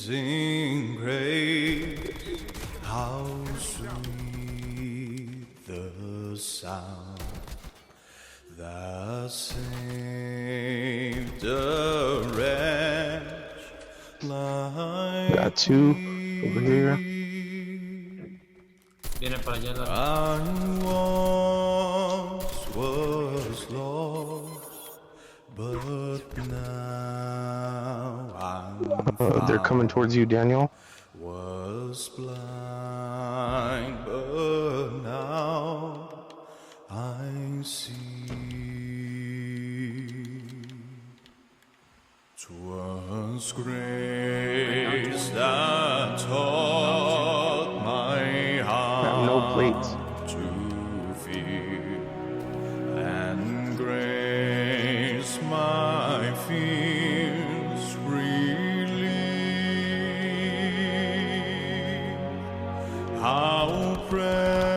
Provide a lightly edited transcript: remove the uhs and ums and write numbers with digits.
Amazing grace, how sweet the sound that saved a wretch like Got two over here. me. Viene para allá. I once was lost, but now I'm They're coming towards you, Daniel. was blind, but now I see. 'Twas grace that taught my I have no plates. heart to fear, and grace my fears relieved. How precious